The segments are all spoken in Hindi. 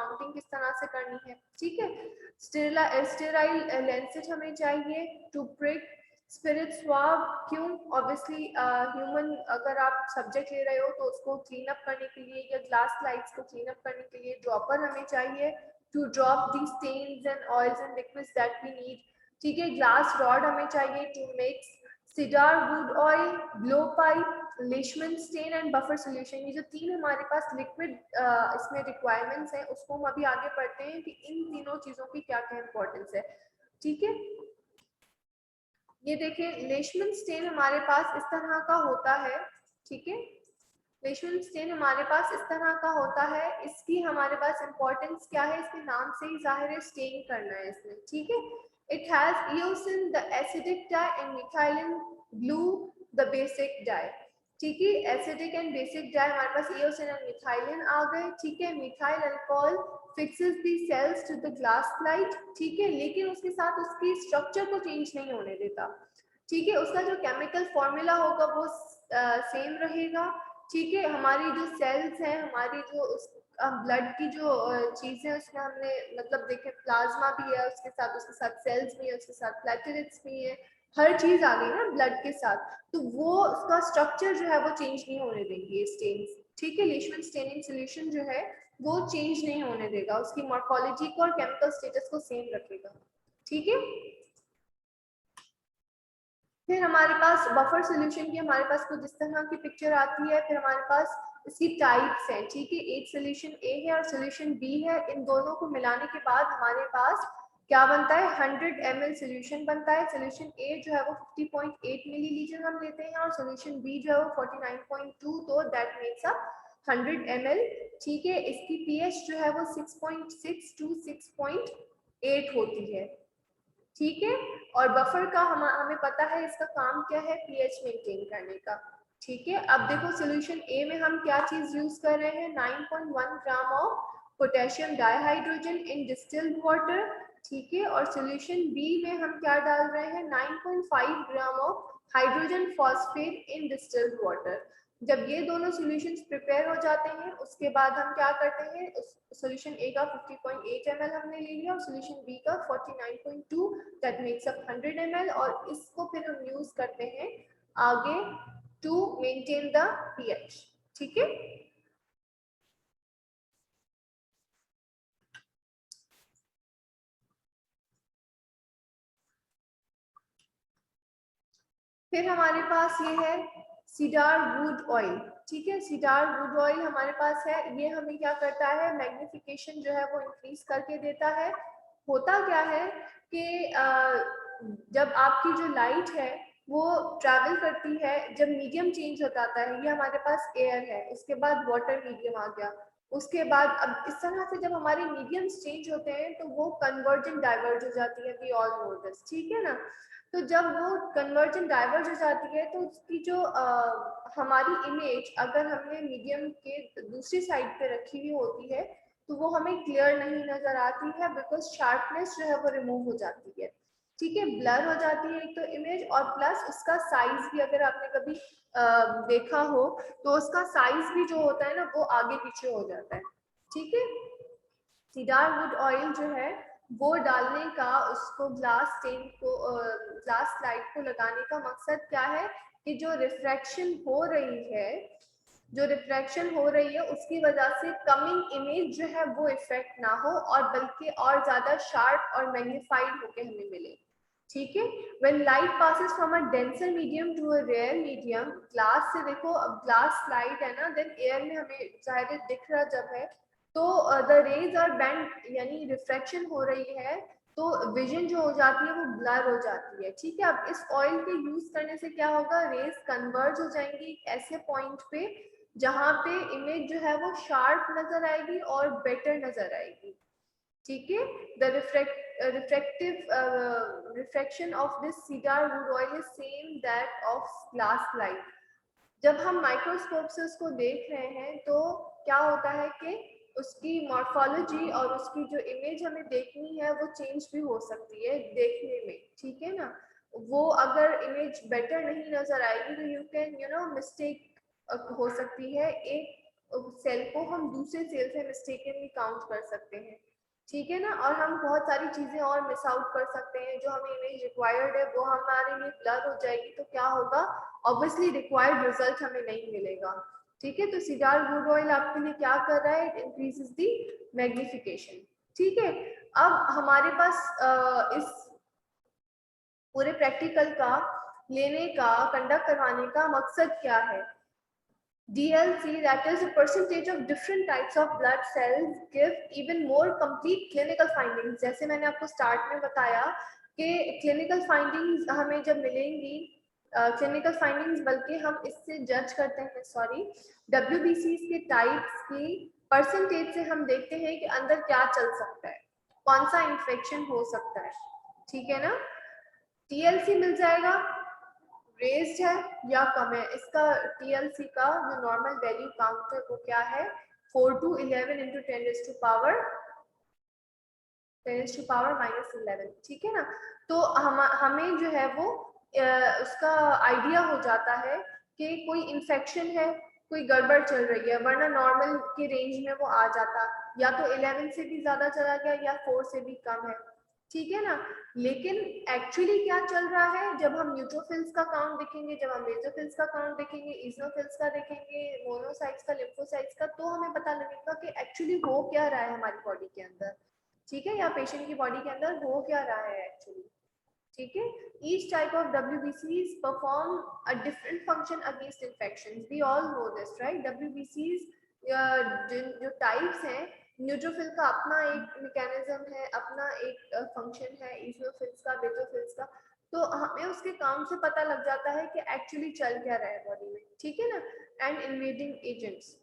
काउंटिंग किस तरह से करनी है, ठीक है। स्टेराइल लेंसेट हमें चाहिए टू प्रिक स्पिरिट स्वाब, क्यों, ऑब्वियसली ह्यूमन अगर आप सब्जेक्ट ले रहे हो तो उसको क्लीन अप करने के लिए या ग्लास स्लाइड्स को क्लीन अप करने के लिए ड्रॉपर हमें चाहिए to drop the stains and oils and liquids that we need, ठीक है। ग्लास रॉड हमें चाहिए to mix cedar wood oil, blow pipe, Leishman stain and buffer solution. ये जो तीन हमारे पास लिक्विड इसमें रिक्वायरमेंट्स हैं उसको हम अभी आगे पढ़ते हैं कि इन तीनों चीजों की क्या क्या इंपॉर्टेंस है, ठीक है। ये देखिए लेशमन स्टेन हमारे पास इस तरह का होता है, ठीक है। लेशमन स्टेन हमारे पास इस तरह का होता है, इसकी हमारे पास इंपॉर्टेंस क्या है, इसके नाम से ही जाहिर है स्टेन करना है इसमें, ठीक है। It has eosin the acidic dye and methylene blue the basic dye, ठीक है। एसिडिक एंड बेसिक डाई हमारे पास ईओसिन एंड मिथाइलिन आ गए, ठीक है। Methyl alcohol fixes the cells to the glass slide, ठीक है, लेकिन उसके साथ उसकी स्ट्रक्चर को चेंज नहीं होने देता, ठीक है। उसका जो केमिकल फॉर्मूला होगा वो सेम रहेगा, ठीक है। हमारी जो सेल्स हैं, हमारी जो ब्लड की जो चीजें उसमें हमने मतलब देखे प्लाज्मा भी है उसके साथ सेल्स भी है, उसके साथ प्लेटलेट्स भी है, हर चीज आ गई ना ब्लड के साथ, तो वो उसका स्ट्रक्चर जो है वो चेंज नहीं होने देंगे स्टेन्स, ठीक है। लेशमन स्टेनिंग सोल्यूशन जो है वो चेंज नहीं होने देगा, उसकी मॉर्फोलॉजी को और केमिकल स्टेटस को सेम रखेगा, ठीक है। फिर हमारे पास बफर सोल्यूशन की हमारे पास कुछ इस तरह की पिक्चर आती है, फिर हमारे पास इसकी टाइप्स हैं, ठीक है। एक सोल्यूशन ए है और सोल्यूशन बी है, इन दोनों को मिलाने के बाद हमारे पास क्या बनता है 100 ml सोल्यूशन बनता है। सोल्यूशन ए जो है वो 50.8 मिलीलीटर हम लेते हैं और सोल्यूशन बी जो है वो 49.2, तो दैट मेक्स अप 100 ml, ठीक है। इसकी पीएच जो है वो 6.6 टू 6.8 होती है, ठीक है। और बफर का हमें पता है इसका काम क्या है, पीएच मेंटेन करने का, ठीक है। अब देखो सोल्यूशन ए में हम क्या चीज यूज कर रहे हैं, 9.1 gram of potassium dihydrogen in distilled water, ठीक है। और सोल्यूशन बी में हम क्या डाल रहे हैं, 9.5 gram of hydrogen phosphate in distilled water. जब ये दोनों सॉल्यूशंस प्रिपेयर हो जाते हैं उसके बाद हम क्या करते हैं, सॉल्यूशन ए का 50.8 ml हमने ले लिया और सॉल्यूशन बी का 49.2, दैट मेक्स अप 100 ml, और इसको फिर हम यूज करते हैं आगे टू मेंटेन द पीएच, ठीक है। फिर हमारे पास ये है सीडार वुड ऑयल, ठीक है। सीडार वुड ऑयल हमारे पास है, ये हमें क्या करता है, मैग्निफिकेशन जो है वो इंक्रीज करके देता है। होता क्या है कि जब आपकी जो लाइट है वो ट्रैवल करती है, जब मीडियम चेंज होता है, ये हमारे पास एयर है, उसके बाद वाटर मीडियम आ गया, उसके बाद अब इस तरह से जब हमारे मीडियम्स चेंज होते हैं तो वो कन्वर्जेंट डाइवर्ज हो जाती है, वी ऑल नो दिस, ठीक है ना। तो जब वो कन्वर्जन डाइवर्ज हो जाती है तो उसकी जो हमारी इमेज अगर हमने मीडियम के दूसरी साइड पे रखी हुई होती है तो वो हमें क्लियर नहीं नजर आती है, बिकॉज शार्पनेस जो है वो रिमूव हो जाती है, ठीक है। ब्लर हो जाती है एक तो इमेज, और प्लस उसका साइज भी अगर आपने कभी देखा हो तो उसका साइज भी जो होता है ना वो आगे पीछे हो जाता है, ठीक है। सीडार वुड ऑयल जो है वो डालने का, उसको ग्लास स्टेन को ग्लास स्लाइड को लगाने का मकसद क्या है कि जो रिफ्रैक्शन हो रही है, जो रिफ्रैक्शन हो रही है उसकी वजह से कमिंग इमेज जो है वो इफेक्ट ना हो और बल्कि और ज्यादा शार्प और मैग्नीफाइड होके हमें मिले, ठीक है। When light passes from a denser medium to a rarer medium, glass से देखो अब ग्लास स्लाइड है ना, देन एयर में हमें जाहिर दिख रहा जब है तो द रेज आर बेंड, यानी रिफ्रैक्शन हो रही है तो विजन जो हो जाती है वो ब्लर हो जाती है, ठीक है। अब इस ऑयल के यूज करने से क्या होगा, रेज कन्वर्ज हो जाएंगी ऐसे पॉइंट पे जहां पे इमेज जो है वो शार्प नजर आएगी और बेटर नजर आएगी, ठीक है। The refraction of this cider wood oil is same that of glass light. जब हम माइक्रोस्कोप से उसको देख रहे हैं तो क्या होता है कि उसकी मॉर्फोलॉजी और उसकी जो इमेज हमें देखनी है वो चेंज भी हो सकती है देखने में, ठीक है ना। वो अगर इमेज बेटर नहीं नजर आएगी तो यू कैन मिस्टेक हो सकती है एक सेल को हम दूसरे सेल से मिस्टेकनली काउंट कर सकते हैं, ठीक है ना। और हम बहुत सारी चीजें और मिस आउट कर सकते हैं, जो हमें इमेज रिक्वायर्ड है वो हमारे लिए ब्लर हो जाएगी, तो क्या होगा, ऑब्वियसली रिक्वायर्ड रिजल्ट हमें नहीं मिलेगा, ठीक है। तो सीडार वुड ऑयल आपके लिए क्या कर रहा है, इट इंक्रीजेस दी मैग्निफिकेशन, ठीक है। अब हमारे पास इस पूरे प्रैक्टिकल का लेने का, कंडक्ट करवाने का मकसद क्या है। DLC, that is a percentage of different types of blood cells, give even more complete clinical findings। जैसे मैंने आपको स्टार्ट में बताया कि क्लिनिकल फाइंडिंग्स हमें जब मिलेंगी, क्लिनिकल फाइंडिंग्स बल्कि हम इससे जज करते हैं, सॉरी, WBC के टाइप्स की परसेंटेज से हम देखते हैं कि अंदर क्या चल सकता है, कौन सा इन्फेक्शन हो सकता है, ठीक है ना। TLC मिल जाएगा, रेज्ड है या कम है। इसका TLC का जो नॉर्मल वैल्यू काउंट है वो क्या है, 4 to 11 into 10 raised to power -11, ठीक है ना। तो हमें जो है वो उसका आइडिया हो जाता है कि कोई इन्फेक्शन है, कोई गड़बड़ चल रही है, वरना नॉर्मल के रेंज में वो आ जाता, या तो 11 से भी ज्यादा चला गया या 4 से भी कम है, ठीक है ना। लेकिन एक्चुअली क्या चल रहा है, जब हम न्यूट्रोफिल्स का काउंट देखेंगे, जब हम बेसोफिल्स का काउंट देखेंगे, इजनोफिल्स का देखेंगे, मोनोसाइट्स का, लिम्फोसाइट्स का, तो हमें पता लगेगा कि एक्चुअली हो क्या रहा है हमारी बॉडी के अंदर, ठीक है, या पेशेंट की बॉडी के अंदर हो क्या रहा है एक्चुअली, ठीक है। Each type of WBCs perform a different function against infections. We all know this, right? WBCs जो टाइप्स हैं, न्यूट्रोफिल का अपना एक मैकेनिज्म है, अपना एक फंक्शन है, इजोफिल्स का, बेसोफिल्स का, तो हमें उसके काम से पता लग जाता है कि एक्चुअली चल क्या रहा है बॉडी में, ठीक है ना। एंड इन्वेडिंग एजेंट्स,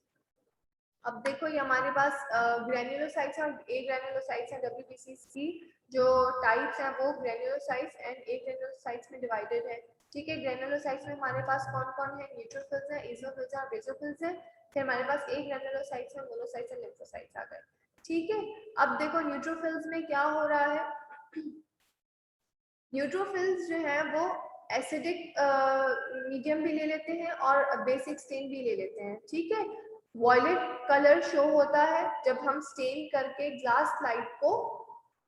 अब देखो ये हमारे पास ग्रेन्युलोसाइट्स और ए ग्रेन्युलोसाइट्स हैं। WBCs की जो टाइप्स हैं वो ग्रेन्युलोसाइट्स एंड ए ग्रेन्युलोसाइट्स में डिवाइडेड है, ठीक है। ग्रेन्युलोसाइट्स में हमारे पास कौन कौन है, न्यूट्रोफिल्स हैं, इजोफिल्स हैं और बेसोफिल्स हैं। फिर हमारे पास ए ग्रेन्युलोसाइट्स हैं, मोनोसाइट्स और लिम्फोसाइट्स आ गए, ठीक है। अब देखो न्यूट्रोफिल्स में क्या हो रहा है, न्यूट्रोफिल्स जो है वो एसिडिक मीडियम भी ले लेते हैं और बेसिक स्टेन भी ले लेते हैं, ठीक है। वॉयलेट कलर शो होता है जब हम स्टेन करके ग्लास स्लाइड को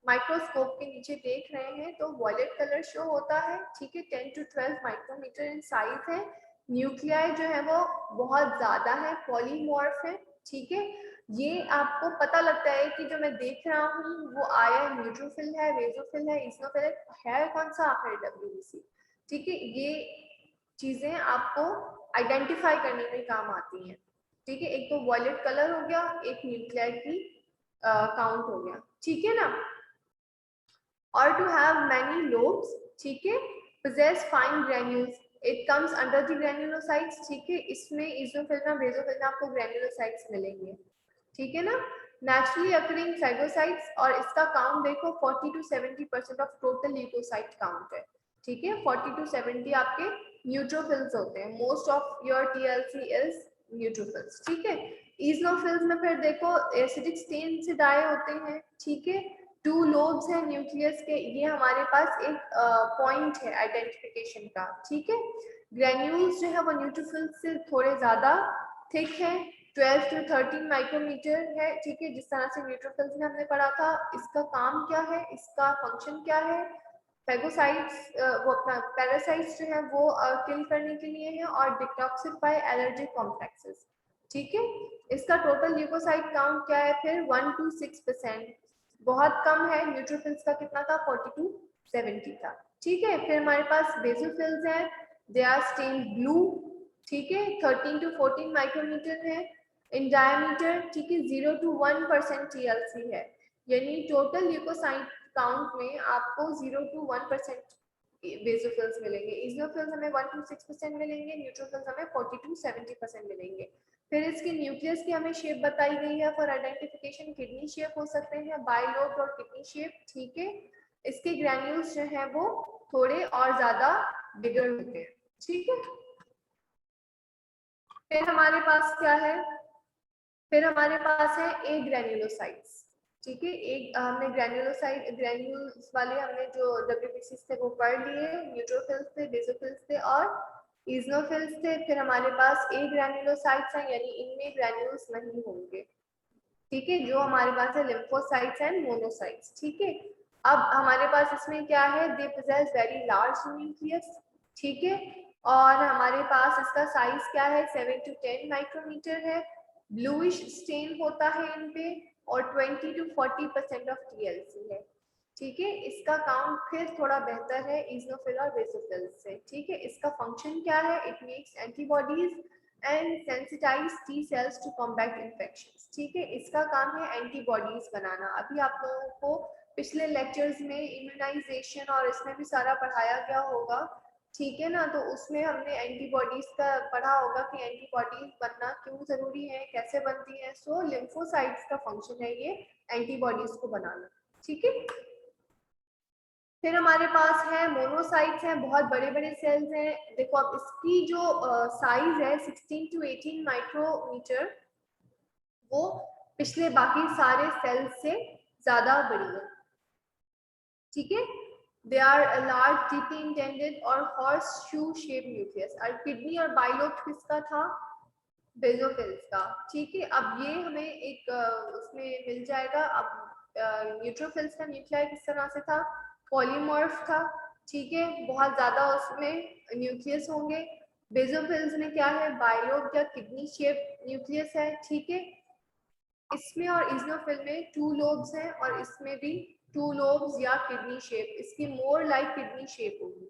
माइक्रोस्कोप के नीचे देख रहे हैं, तो वॉयलेट कलर शो होता है, ठीक है। 10 to 12 माइक्रोमीटर इन साइज है। न्यूक्लियाई जो है वो बहुत ज्यादा है, पॉलीमॉर्फ है, ठीक है। ये आपको पता लगता है कि जो मैं देख रहा हूँ वो आया न्यूट्रोफिल है, बेसोफिल है, इस्नोफिल है कौन सा है, WBC, ठीक है। ये चीजें आपको आइडेंटिफाई करने में काम आती हैं, ठीक है। एक तो वॉयलेट कलर हो गया, एक न्यूक्लियाई की काउंट हो गया, ठीक है ना। और टू हैव मैनी लोब्स, ठीक है, possess fine granules, it comes under the granulocytes, ठीक है। इसमें इज़ोफिल में, बेसोफिल में आपको ग्रेन्युलोसाइट्स मिलेंगे, ठीक है ना। नेचुरली अकरिंग फेगोसाइट्स, और इसका काउंट देखो 40 to 70% of total leucocyte count है, ठीक है। 40 to 70 आपके न्यूट्रोफिल्स होते हैं, most of your TLC is neutrophils, ठीक है। इजनोफिल्स में फिर देखो एसिडिक स्टेन से डाई होते हैं, ठीक है। 2 लोब्स हैं न्यूक्लियस के, ये हमारे पास एक पॉइंट है आइडेंटिफिकेशन का, ठीक है। ग्रेन्यूल्स जो है वो न्यूट्रोफिल्स से थोड़े ज्यादा थिक है, 12 to 13 माइक्रोमीटर है, ठीक है। जिस तरह से न्यूट्रोफिल्स में हमने पढ़ा था। इसका काम क्या है, इसका फंक्शन क्या है, फेगोसाइट्स वो अपना पैरासाइट्स जो है वो किल करने के लिए है, और डिटॉक्सिफाई एलर्जिक कॉम्प्लेक्सेस, ठीक है। इसका टोटल ल्यूकोसाइट काउंट क्या है फिर, 1 to 6%, बहुत कम है। न्यूट्रोफिल्स का कितना था, 40 to 70 था, ठीक है। फिर हमारे पास बेसोफिल्स हैं, दे आर स्टेन ब्लू, ठीक है, 13 to 14 माइक्रोमीटर है इन डायमीटर, ठीक है। 0 to 1% TLC है, यानी टोटल ल्यूकोसाइट काउंट में आपको 0 to 1% बेसोफिल्स मिलेंगे। इज़नोफिल्स हमें 1 to 6% मिलेंगे, न्यूट्रोफिल्स हमें 40 to 70% मिलेंगे। फिर इसके न्यूक्लियस की हमें शेप बताई गई है फॉर आइडेंटिफिकेशन, किडनी शेप हो सकते हैं, बाइलोब और किडनी शेप, ठीक है। इसके ग्रैन्यूल्स जो है वो थोड़े और ज्यादा बिगर होते हैं, ठीक है। फिर हमारे पास क्या है, फिर हमारे पास है ए ग्रैन्युलोसाइट्स, ठीक है। एक हमने ग्रैन्यूल्स वाले हमने जो WBCs थे वो पढ़ लिए, न्यूट्रोफिल्स थे, बेसोफिल्स थे और इजनोफिल्स थे, फिर हमारे पास ए ग्रैन्युलोसाइट्स हैं, यानी इनमें ग्रैन्यूल्स नहीं होंगे, ठीक है। जो हमारे पास है लिम्फोसाइट्स एंड मोनोसाइट्स, ठीक है। अब हमारे पास इसमें क्या है, they possess very large nucleus, ठीक है। और हमारे पास इसका साइज क्या है, 7 to 10 माइक्रोमीटर है। ब्लूइश स्टेन होता है इन पे, और 20 to 40% ऑफ टीएलसी है, ठीक है। इसका काउंट फिर थोड़ा बेहतर है इजनोफिल और बेसोफिल से, ठीक है। इसका फंक्शन क्या है, it makes antibodies and sensitize T cells to combat infections, ठीक है। इसका काम है एंटीबॉडीज बनाना। अभी आप लोगों को पिछले लेक्चर्स में इम्यूनाइजेशन और इसमें भी सारा पढ़ाया गया होगा, ठीक है ना। तो उसमें हमने एंटीबॉडीज का पढ़ा होगा कि एंटीबॉडीज बनना क्यों जरूरी है, कैसे बनती है। सो लिम्फोसाइट्स का फंक्शन है ये एंटीबॉडीज को बनाना, ठीक है। फिर हमारे पास है मोनोसाइट्स हैं, बहुत बड़े बड़े सेल्स हैं। देखो अब इसकी जो साइज है 16 to 18 माइक्रोमीटर, वो पिछले बाकी सारे सेल्स से ज्यादा बड़ी है, ठीक है। They are large deeply intended और हॉर्स शू शेप न्यूक्लियस। और किडनी और बाइलोब किसका था, बेसोफिल्स का, ठीक है। अब ये हमें एक उसमें मिल जाएगा। अब न्यूट्रोफिल्स का न्यूक्लियर किस तरह से था, पॉलीमॉर्फ था, ठीक है। बहुत ज्यादा उसमें न्यूक्लियस होंगे। बेसोफिल्स में क्या है, बाइलोब या किडनी शेप न्यूक्लियस है, ठीक है। इसमें और इजनोफिल में 2 लोब्स हैं, और इसमें भी 2 लोब्स या किडनी शेप, इसकी मोर लाइक किडनी शेप होगी,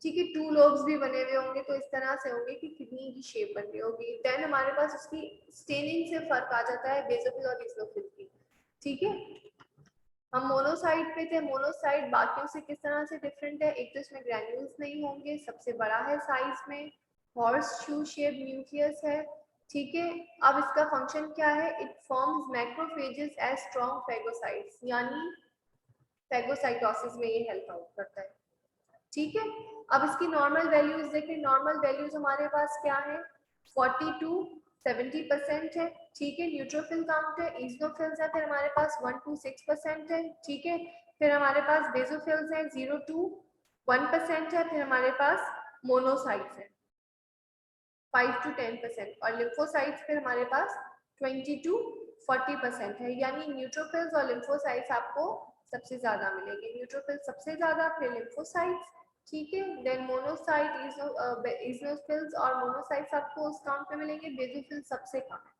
ठीक है। 2 लोब्स भी बने हुए होंगे तो इस तरह से होंगे कि किडनी की शेप बन रही होगी। देन हमारे पास उसकी स्टेनिंग से फर्क आ जाता है बेसोफिल और इजनोफिल की, ठीक है। हम मोनोसाइट पे थे, मोनोसाइट बाकियों से किस तरह से डिफरेंट है, एक तो इसमें ग्रैन्यूल्स नहीं होंगे, सबसे बड़ा है साइज में, हॉर्स शू शेप न्यूक्लियस है, ठीक है। अब इसका फंक्शन क्या है, it forms macrophages as strong phagocytes, यानी फेगोसाइटोसिस में ये हेल्प आउट करता है, ठीक है। अब इसकी नॉर्मल वैल्यूज देखें, नॉर्मल वैल्यूज हमारे पास क्या है, 40 to 70% है, ठीक है। न्यूट्रोफिल काउंट है, इजनोफिल्स है, फिर हमारे पास 1 to 6% है, ठीक है। फिर हमारे पास बेसोफिल्स है 0 to 1% है, फिर हमारे पास मोनोसाइट्स है 5 to 10%, और लिम्फोसाइट्स फिर हमारे पास 20 to 40% है। यानी न्यूट्रोफिल्स और लिम्फोसाइट्स आपको सबसे ज्यादा मिलेंगे, न्यूट्रोफिल सबसे ज्यादा, फिर लिम्फोसाइट्स, ठीक है। देन मोनोसाइट, इजनोफिल्स और मोनोसाइट्स आपको उस काउंट पे मिलेंगे, बेसोफिल सबसे कम है,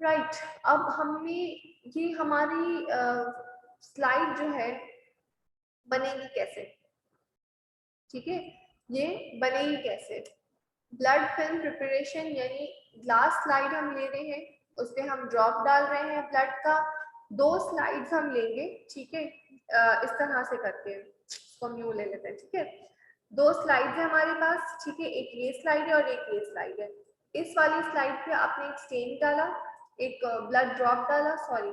राइट। अब हमें ये हमारी स्लाइड जो है बनेगी कैसे, ठीक है। ये बनेगी कैसे, ब्लड फिल्म प्रिपरेशन, यानी लास्ट स्लाइड हम ले रहे हैं, उस पर हम ड्रॉप डाल रहे हैं ब्लड का। 2 स्लाइड्स हम लेंगे, ठीक है। इस तरह से करके इसको हम यूं ले लेते हैं, ठीक है। 2 स्लाइड्स है हमारे पास, ठीक है। एक ये स्लाइड है और एक ये स्लाइड है। इस वाली स्लाइड पे आपने एक स्टेन डाला, एक ब्लड ड्रॉप डाला, सॉरी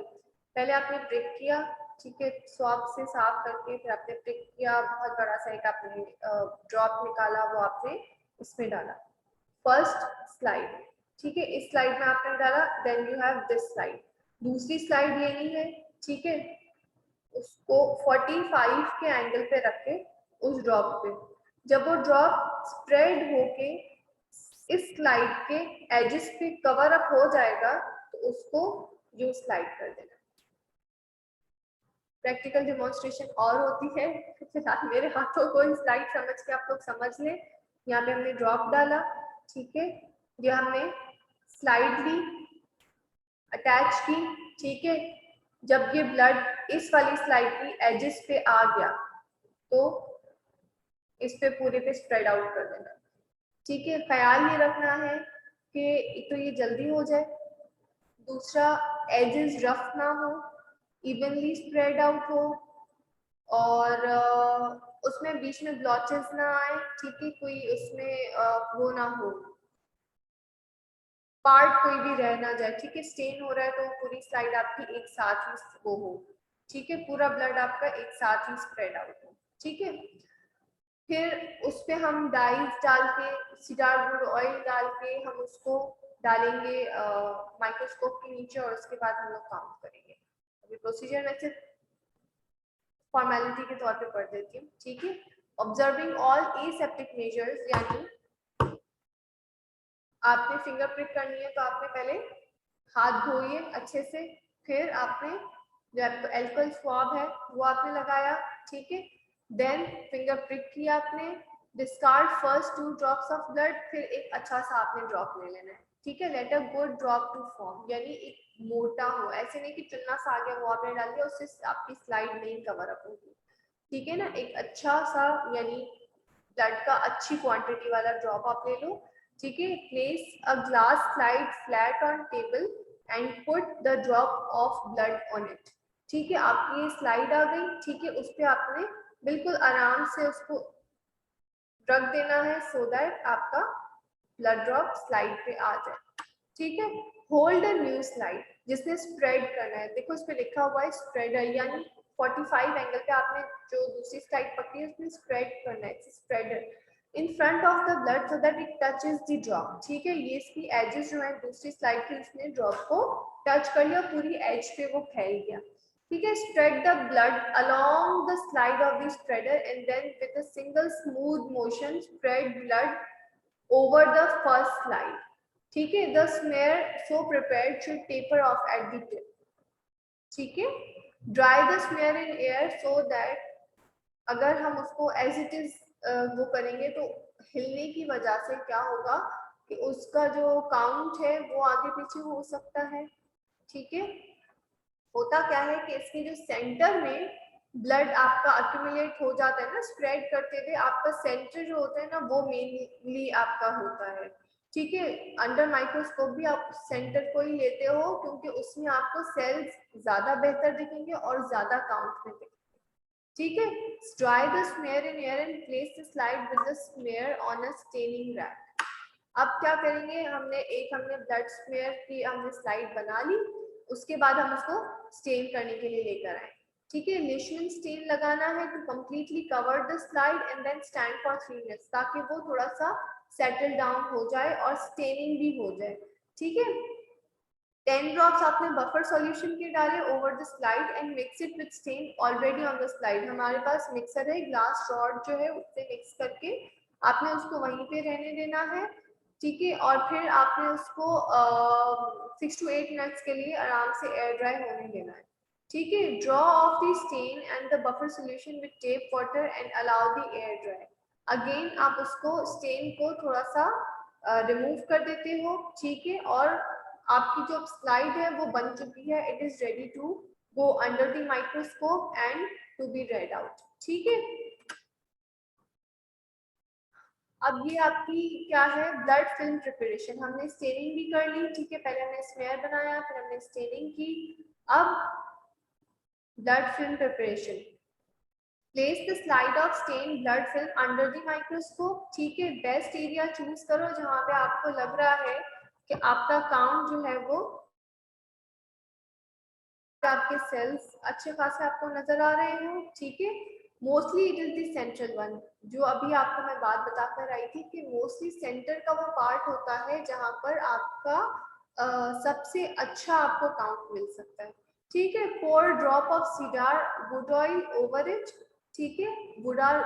पहले आपने प्रिक किया, ठीक है, स्वैब से साफ करके, फिर आपने प्रिक किया, बहुत बड़ा सा एक आपने ड्रॉप निकाला, वो आपने इसमें डाला, फर्स्ट स्लाइड, ठीक है। इस स्लाइड में आपने डाला, then you have this slide. दूसरी स्लाइड लेनी है, ठीक है, उसको 45 के एंगल पे रख के उस ड्रॉप पे, जब वो ड्रॉप स्प्रेड होके इस स्लाइड के एजेस पे कवर अप हो जाएगा तो उसको यू स्लाइड कर देना। प्रैक्टिकल डिमॉन्स्ट्रेशन और होती है, फिलहाल मेरे हाथों को स्लाइड समझ के आप लोग समझ लें। यहाँ पे हमने ड्रॉप डाला, ठीक है, ये हमने स्लाइड ली, अटैच की, ठीक है। जब ये ब्लड इस वाली स्लाइड की एजेस पे आ गया तो इस पे पूरे पे स्प्रेड आउट कर देना, ठीक है। ख्याल ये रखना है कि एक तो ये जल्दी हो जाए, दूसरा एजेस रफ ना हो, इवनली स्प्रेड आउट हो, और उसमें बीच में ब्लॉचेस ना आए, ठीक है, कोई उसमें वो ना हो, पार्ट कोई भी रह ना जाए, ठीक है। स्टेन हो रहा है तो पूरी स्लाइड आपकी एक साथ ही वो हो, ठीक है, पूरा ब्लड आपका एक साथ ही स्प्रेड आउट हो, ठीक है। फिर उस पे हम डाइज डाल के, सीडार वुड ऑयल डाल के हम उसको डालेंगे माइक्रोस्कोप के नीचे, और उसके बाद हम लोग काउंट करेंगे। अभी प्रोसीजर में सिर्फ फॉर्मेलिटी के तौर पे पढ़ देती हूँ, ठीक है। ऑब्जर्विंग ऑल एसेप्टिक मेजर्स, यानी आपने फिंगर प्रिक करनी है तो आपने पहले हाथ धोइए अच्छे से, फिर आपने जो एल्कोहल स्वैब है वो आपने लगाया, ठीक है। देन फिंगर प्रिक किया आपने, discard first 2 drops of blood, फिर एक अच्छा सा आपने ड्रॉप ले लेना है, ठीक है। Let a good drop to form, यानी एक मोटा हो, ऐसे नहीं कि चुन्ना सा आ गया वो आपने डाल दिया, उससे आपकी स्लाइड नहीं कवर अप होगी, ठीक है ना। एक अच्छा सा यानी ब्लड का अच्छी क्वांटिटी वाला ड्रॉप आप ले लो, ठीक है। Place a glass slide flat on table and put the drop of blood on it, ठीक है। आपकी ये स्लाइड आ गई, ठीक है। उस पर आपने बिल्कुल आराम से उसको रख देना है सो दैट आपका ब्लड ड्रॉप स्लाइड पे आ जाए, ठीक है। होल्ड अ न्यू स्लाइड, जिसने स्प्रेड करना है, देखो उस पे लिखा हुआ है स्प्रेडर, यानी 45 एंगल पे आपने जो दूसरी स्लाइड पकड़ी है उसमें स्प्रेड करना है, spreader in front of the blood so that it touches the drop, ठीक है। ये इसकी एजेस जो है दूसरी स्लाइड की, उसने ड्रॉप को टच कर लिया, पूरी एज पे वो फैल गया, ठीक है। Spread the blood along the slide of the spreader and then with a single smooth motion spread blood over the first slide, ठीक है। the smear so prepared should taper off at the tip, ठीक है। dry the smear in air so that अगर हम उसको एज इट इज वो करेंगे तो हिलने की वजह से क्या होगा कि उसका जो काउंट है वो आगे पीछे हो सकता है, ठीक है। होता क्या है कि इसके जो सेंटर में ब्लड आपका अक्यूमुलेट हो जाता है ना स्प्रेड करते हुए, आपका सेंटर जो होता है ना वो मेनली आपका होता है, ठीक है। अंडर माइक्रोस्कोप भी आप सेंटर को ही लेते हो क्योंकि उसमें आपको सेल्स ज्यादा बेहतर दिखेंगे और ज्यादा काउंट में दिखेंगे, ठीक है। Dry the smear in air and place the slide with the smear on a staining rack. अब क्या करेंगे, हमने ब्लड स्मेयर की हमने स्लाइड बना ली, उसके बाद हम उसको स्टेन करने के लिए लेकर आए, ठीक है। लेशमैन स्टेन लगाना है to completely cover the slide and then stand for 3 minutes, ताकि वो थोड़ा सा सेटल डाउन हो जाए और स्टेनिंग भी हो जाए, ठीक है। 10 ड्रॉप्स आपने बफर सॉल्यूशन के डाले over the slide and mix it with stain already on the slide. हमारे पास मिक्सर है, ग्लास रॉड जो है उससे मिक्स करके आपने उसको वहीं पे रहने देना है, ठीक है। और फिर आपने उसको 6 to 8 मिनट्स के लिए आराम से एयर ड्राई होने देना है, ठीक है। Draw of the stain and the buffer solution with tape water and allow the air dry. Again आप उसको स्टेन को थोड़ा सा रिमूव कर देते हो, ठीक है। और आपकी जो स्लाइड है वो बन चुकी है, it is ready to go under the microscope and to be read out, ठीक है। अब ये आपकी क्या है, ब्लड फिल्म प्रिपरेशन। हमने स्टेनिंग भी कर ली, ठीक है। पहले हमने स्मेयर बनाया, फिर हमने स्टेनिंग की। अब blood film preparation, place the slide of stain blood film under the microscope, ठीक है। बेस्ट एरिया चूज करो जहां पे आपको लग रहा है कि आपका काउंट जो है वो, आपके सेल्स अच्छे खासे आपको नजर आ रहे हो, ठीक है। Mostly it is the central one, जो अभी आपको मैं बात बताकर आई थी कि मोस्टली सेंटर का वो पार्ट होता है जहां पर आपका सबसे अच्छा आपको काउंट मिल सकता है, ठीक है। Pour drop of cedar wood oil over it, ठीक है। बुडार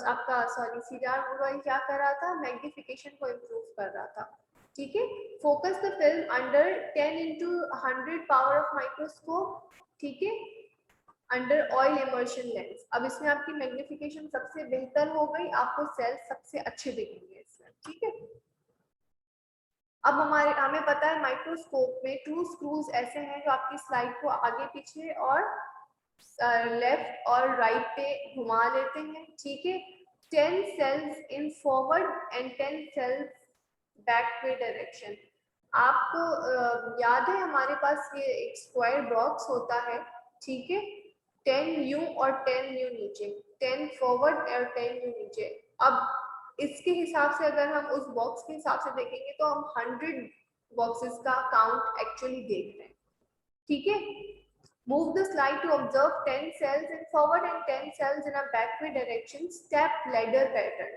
आपका सॉरी सीडार वुड ऑयल क्या कर रहा था, मैग्निफिकेशन को इम्प्रूव कर रहा था, ठीक है। Focus the film under 10 into 100 power of microscope, ठीक है, अंडर ऑयल इमर्शन लेंस। अब इसमें आपकी मैग्निफिकेशन सबसे बेहतर हो गई, आपको सेल्स सबसे अच्छे दिखेंगे इसमें, ठीक है। अब हमें पता है माइक्रोस्कोप में 2 स्क्रूज ऐसे हैं जो आपकी स्लाइड को आगे पीछे और लेफ्ट और राइट पे घुमा लेते हैं, ठीक है। 10 cells in forward and 10 cells backward direction. आपको याद है हमारे पास ये एक स्क्वायर बॉक्स होता है, ठीक है। 10 यू और 10 यू नीचे, 10 फॉरवर्ड और 10 यू नीचे। अब इसके हिसाब से अगर हम उस बॉक्स के हिसाब से देखेंगे तो हम 100 बॉक्सेस का काउंट एक्चुअली देख रहे हैं, ठीक है। Move the slide to observe 10 cells in forward and 10 cells in a backward direction, step ladder pattern,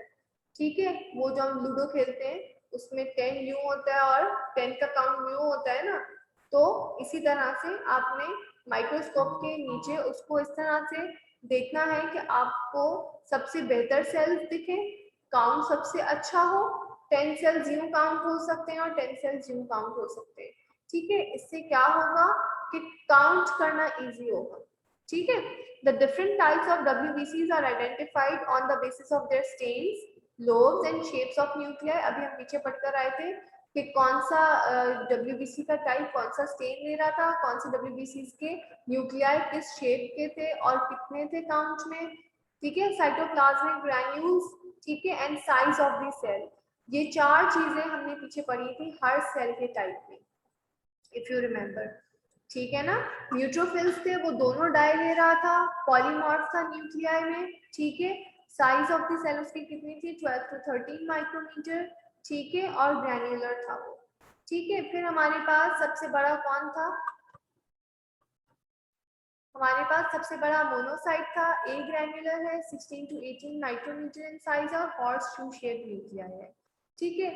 ठीक है। वो जो हम लूडो खेलते हैं उसमें 10 यूं होता है और 10 का काउंट यूं होता है ना, तो इसी तरह से आपने माइक्रोस्कोप के नीचे उसको इस तरह से देखना है कि आपको सबसे बेहतर सेल्स दिखे, काउंट सबसे अच्छा हो। 10 सेल्स यूं काउंट हो सकते हैं और 10 सेल्स यूं काउंट हो सकते हैं। ठीक है, इससे क्या होगा कि काउंट करना इजी होगा। ठीक है, the different types of WBCs are identified on the basis of their stains, lobes and shapes of nuclei. अभी हम पीछे पढ़कर आए थे कि कौन सा WBC का टाइप कौन सा स्टेन ले रहा था, कौन से WBCs के न्यूक्लियाई किस शेप के थे और कितने थे काउंट में। ठीक है, साइटोप्लाज्मिक ग्रैन्यूल्स, ठीक है, and size of the cell. ये चार चीजें हमने पीछे पढ़ी थी हर सेल के टाइप में, इफ यू रिमेम्बर। ठीक है ना, न्यूट्रोफिल्स थे वो दोनों डाई ले रहा था, पॉलीमॉर्फ था न्यूक्लियाई में। ठीक है, साइज ऑफ द सेल उसकी कितनी थी, 12 to 13 माइक्रोमीटर। ठीक है, और ग्रैन्युलर था वो। ठीक है, फिर हमारे पास सबसे बड़ा कौन था, हमारे पास सबसे बड़ा मोनोसाइट था, ए ग्रैन्युलर है, 16 to 18 माइक्रोमीटर इन साइज और हॉर्स शू शेप न्यूक्लियाई है। ठीक है,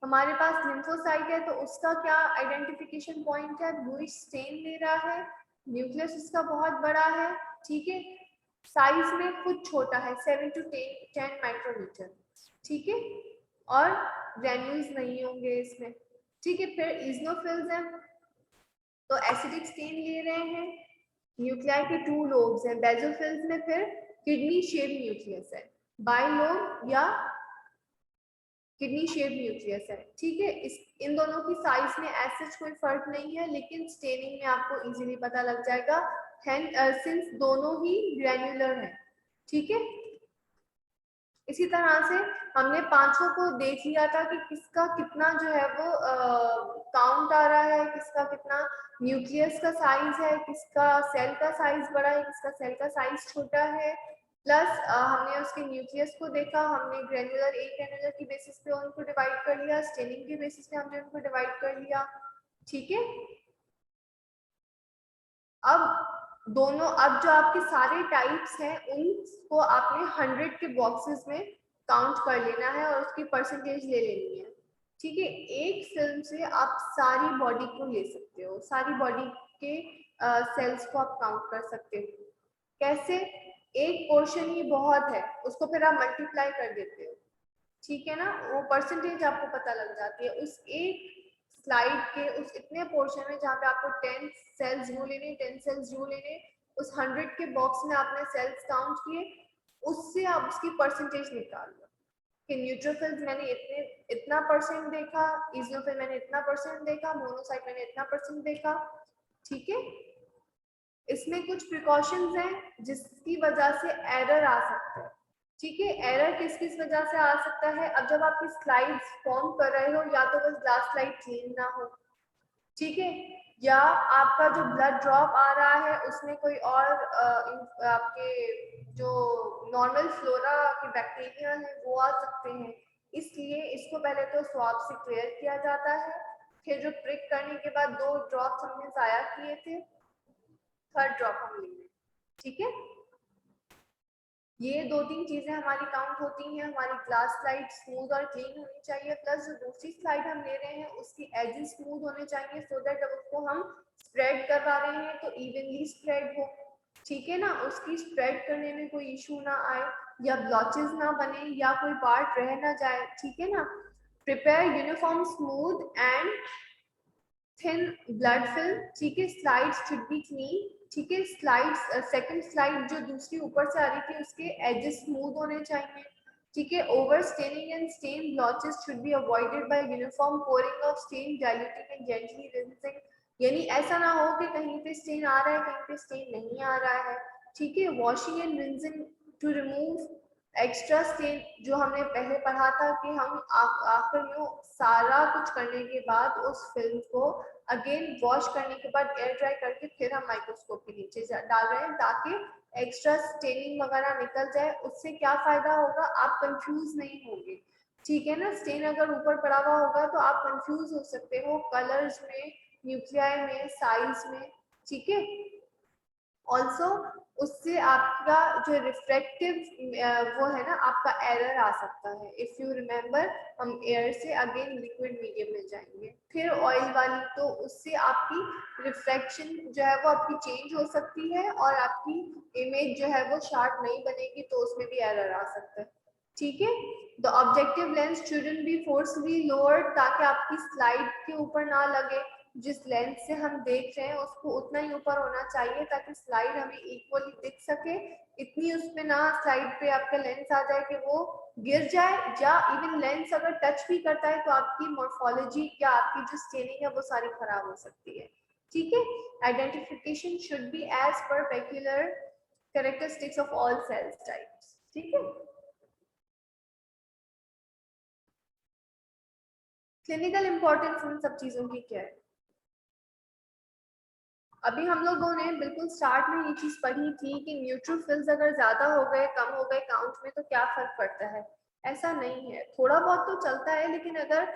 हमारे पास लिम्फोसाइट है तो उसका क्या आइडेंटिफिकेशन पॉइंट है, ब्लूइश स्टेन ले रहा है, न्यूक्लियस उसका बहुत बड़ा है। ठीक है, साइज में खुद छोटा है, 7 to 10 माइक्रोमीटर। ठीक है, और ग्रैन्यूल्स नहीं होंगे इसमें। ठीक है, फिर इजनोफिल्स हैं तो एसिडिक स्टेन ले रहे हैं, न्यूक्लियाई के 2 लोब्स हैं। बेसोफिल्स में फिर किडनी शेप न्यूक्लियस है, बाइलोब या किडनी शेप न्यूक्लियस है। ठीक है, इस इन दोनों की साइज में ऐसे कोई फर्क नहीं है, लेकिन स्टेनिंग में आपको इजीली पता लग जाएगा सिंस दोनों ही ग्रैन्युलर हैं। ठीक है, इसी तरह से हमने पांचों को देख लिया था कि किसका कितना जो है वो काउंट आ रहा है, किसका कितना न्यूक्लियस का साइज है, किसका सेल का साइज बड़ा है, किसका सेल का साइज छोटा है। प्लस हमने उसके न्यूक्लियस को देखा, हमने ग्रैन्युलर ए ग्रैन्युलर की बेसिस पे उनको डिवाइड कर लिया, स्टेनिंग की बेसिस पे हमने उनको डिवाइड कर लिया। ठीक है, अब दोनों, अब जो आपके सारे टाइप्स हैं उनको आपने 100 के बॉक्सेस में काउंट कर लेना है और उसकी परसेंटेज ले लेनी है। ठीक है, एक फिल्म से आप सारी बॉडी को ले सकते हो, सारी बॉडी के सेल्स को आप काउंट कर सकते हो। कैसे, एक पोर्शन ही बहुत है, उसको फिर आप मल्टीप्लाई कर देते हो। ठीक है ना, वो परसेंटेज आपको पता लग जाती है उस एक स्लाइड के उस इतने पोर्शन में जहाँ पे आपको 10 सेल्स यू लेने, 10 सेल्स यू लेने, उस 100 के बॉक्स में आपने सेल्स काउंट किए, उससे आप उसकी परसेंटेज निकाल लो कि न्यूट्रोफिल्स मैंने इतना परसेंट देखा, इजनोफिल मैंने इतना परसेंट देखा, मोनोसाइट मैंने इतना परसेंट देखा। ठीक है, इसमें कुछ प्रिकॉशंस हैं जिसकी वजह से एरर आ सकता है। ठीक है, एरर किस किस वजह से आ सकता है, अब जब आपकी स्लाइड्स फॉर्म कर रहे हो या तो बस लास्ट स्लाइड क्लीन ना हो, ठीक है, या आपका जो ब्लड ड्रॉप आ रहा है उसमें कोई और आपके जो नॉर्मल फ्लोरा के बैक्टीरिया है वो आ सकते हैं, इसलिए इसको पहले तो स्वाब से क्लियर किया जाता है। फिर जो प्रिक करने के बाद 2 ड्रॉप्स हमने जाया किए थे, थर्ड ड्रॉप हम लेंगे। ठीक है, ये 2-3 चीजें हमारी काउंट होती हैं। हमारी ग्लास स्लाइड स्मूथ और क्लीन होनी चाहिए, प्लस जो दूसरी स्लाइड हम ले रहे हैं उसकी एजेस स्मूथ होने चाहिए, सो दैट जब उसको हम स्प्रेड करवा रहे हैं तो इवनली स्प्रेड हो। ठीक है ना, उसकी स्प्रेड करने में कोई इशू ना आए या ब्लॉचेस ना बने या कोई पार्ट रह ना जाए। ठीक है ना, prepare uniform smooth and thin blood film. ठीक है, स्लाइड्स शुड बी क्लीन। ठीक है, स्लाइड्स सेकंड स्लाइड जो दूसरी ऊपर से आ रही थी उसके एजेस स्मूथ होने चाहिए। ठीक है, over staining and stain blotches should be avoided by uniform pouring of stain, diluting and gently rinsing. यानी ऐसा ना हो कि कहीं पे स्टेन आ रहा है कहीं पे स्टेन नहीं आ रहा है। ठीक है, washing and rinsing to remove extra stain, जो हमने पहले पढ़ा था कि हम आखिर में सारा कुछ करने के बाद उस फिल्म को अगेन वॉश करने के बाद एयर ड्राई करके फिर हम माइक्रोस्कोप के नीचे डाल रहे हैं ताकि एक्स्ट्रा स्टेनिंग वगैरह निकल जाए। उससे क्या फायदा होगा, आप कंफ्यूज नहीं होंगे। ठीक है ना, स्टेन अगर ऊपर पड़ा हुआ होगा तो आप कंफ्यूज हो सकते हो कलर्स में, न्यूक्लियाई में, साइज में। ठीक है, ऑल्सो उससे आपका जो रिफ्रैक्टिव वो है ना, आपका एरर आ सकता है। इफ यू रिमेम्बर, हम एयर से अगेन लिक्विड मीडियम में जाएंगे, फिर ऑयल वाली, तो उससे आपकी रिफ्लेक्शन जो है वो आपकी चेंज हो सकती है और आपकी इमेज जो है वो शार्प नहीं बनेगी, तो उसमें भी एरर आ सकता है। ठीक है, the objective lens shouldn't be forcefully lowered, ताकि आपकी स्लाइड के ऊपर ना लगे। जिस लेंस से हम देख रहे हैं उसको उतना ही ऊपर होना चाहिए ताकि स्लाइड हमें इक्वली दिख सके। इतनी उसमें ना स्लाइड पे आपका लेंस आ जाए कि वो गिर जाए, या इवन लेंस अगर टच भी करता है तो आपकी मॉर्फोलॉजी या आपकी जो स्टेनिंग है वो सारी खराब हो सकती है। ठीक है, identification should be as per peculiar characteristics of all cells types. ठीक है, क्लिनिकल इंपॉर्टेंस इन सब चीजों की क्या है? अभी हम लोगों ने बिल्कुल स्टार्ट में ये चीज पढ़ी थी कि न्यूट्रोफिल्स अगर ज्यादा हो गए, कम हो गए काउंट में, तो क्या फर्क पड़ता है। ऐसा नहीं है, थोड़ा बहुत तो चलता है, लेकिन अगर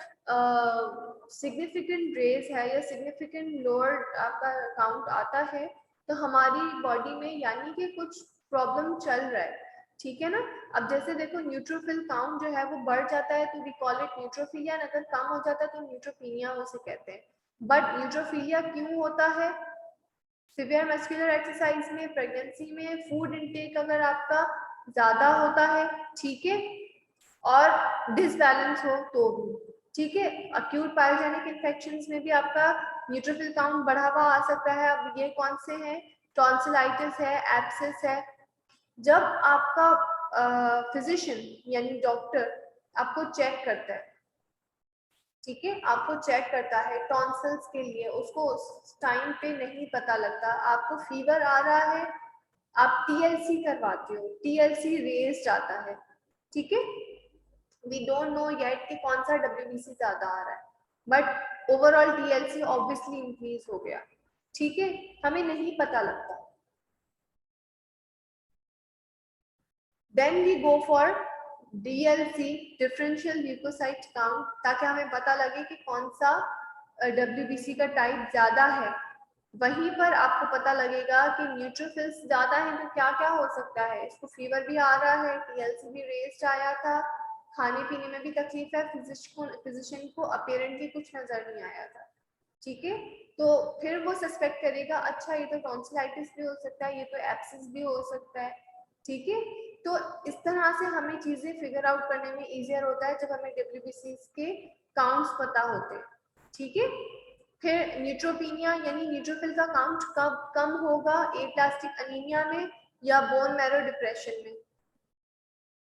सिग्निफिकेंट रेज है या सिग्निफिकेंट लोअर आपका काउंट आता है, तो हमारी बॉडी में यानी कि कुछ प्रॉब्लम चल रहा है। ठीक है ना। अब जैसे देखो, न्यूट्रोफिल काउंट जो है वो बढ़ जाता है तो वी कॉल इट न्यूट्रोफिलिया, अगर कम हो जाता है तो न्यूट्रोपीनिया उसे कहते हैं। बट न्यूट्रोफिलिया क्यों होता है? सिवियर मस्कुलर एक्सरसाइज में, प्रेगनेंसी में, फूड इनटेक अगर आपका ज्यादा होता है, ठीक है, और डिसबैलेंस हो तो भी। ठीक है, अक्यूट पायोजेनिक इन्फेक्शंस में भी आपका न्यूट्रोफिल काउंट बढ़ा हुआ आ सकता है। अब ये कौन से हैं? टॉन्सिलाइटिस है, एब्सिस है। जब आपका फिजिशियन यानी डॉक्टर आपको चेक करता है, ठीक है, आपको चेक करता है टॉन्सिल्स के लिए, उसको उस टाइम पे नहीं पता लगता, आपको फीवर आ रहा है, आप टीएलसी करवाते हो, टीएलसी रेज्ड आता है। ठीक है, वी डोंट नो येट कि कौन सा डब्ल्यूबीसी ज्यादा आ रहा है, but overall TLC obviously increase हो गया। ठीक है, हमें नहीं पता लगता। Then we go for DLC, differential leukocyte count, ताकि हमें पता लगे कि कौन सा डब्ल्यूबीसी का टाइप ज्यादा है। वहीं पर आपको पता लगेगा कि न्यूट्रोफिल्स ज्यादा है तो क्या क्या हो सकता है। इसको फीवर भी आ रहा है, टीएलसी भी रेस्ड आया था, खाने पीने में भी तकलीफ है, फिजिशियन को अपेरेंटली कुछ नजर नहीं आया था। ठीक है, तो फिर वो सस्पेक्ट करेगा, अच्छा ये तो टॉन्सिलाइटिस भी हो सकता है, ये तो एब्सिस भी हो सकता है। ठीक है, तो इस तरह से हमें चीजें फिगर आउट करने में इजियर होता है जब हमें डब्ल्यूबीसी के काउंट्स पता होते हैं। ठीक है, फिर न्यूट्रोपीनिया यानी न्यूट्रोफिल का काउंट कब कम होगा? एप्लास्टिक अनीमिया में या बोन मैरो डिप्रेशन में।